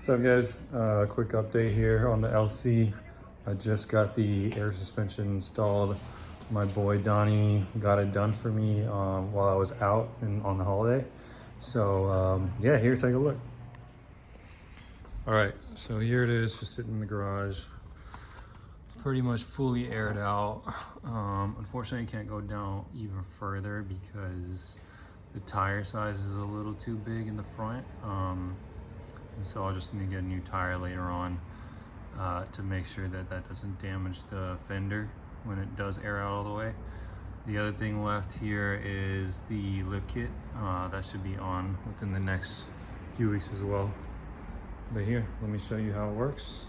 What's up, guys? Quick update here on the LC. I just got the air suspension installed. My boy Donnie got it done for me while I was out and on the holiday. So yeah, here, take a look. All right, so here it is, just sitting in the garage. Pretty much fully aired out. Unfortunately, I can't go down even further because the tire size is a little too big in the front. And so I'll just need to get a new tire later on to make sure that that doesn't damage the fender when it does air out all the way. The other thing left here is the lip kit. That should be on within the next few weeks as well. But here, let me show you how it works.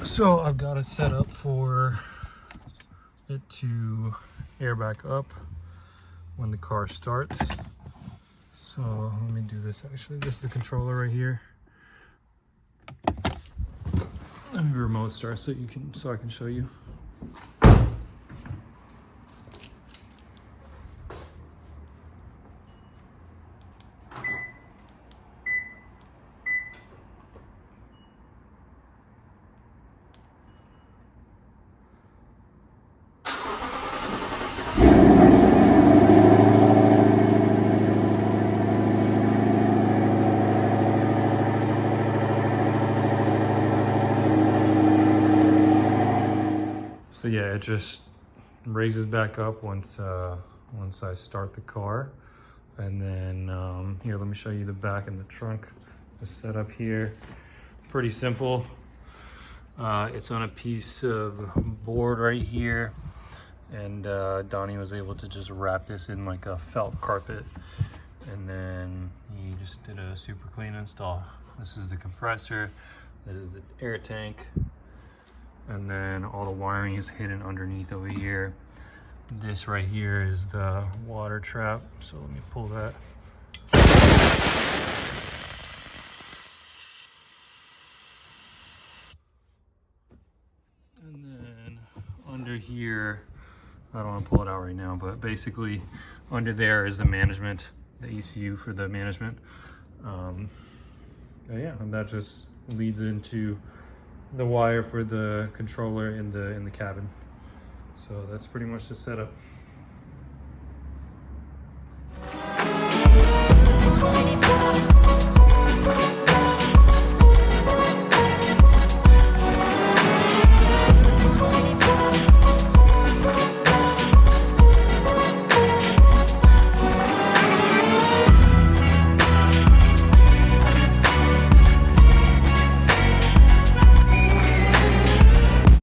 So I've got it set up for it to air back up when the car starts. So let me do this actually. This is the controller right here. Let me remote start so I can show you. So yeah, it just raises back up once I start the car. And then here, let me show you the back and the trunk. The setup here, pretty simple. It's on a piece of board right here. And Donnie was able to just wrap this in like a felt carpet. And then he just did a super clean install. This is the compressor, this is the air tank. And then all the wiring is hidden underneath over here. This right here is the water trap. So let me pull that. And then under here, I don't want to pull it out right now, but basically under there is the management, the ECU for the management. Yeah, and that just leads into the wire for the controller in the cabin. So that's pretty much the setup.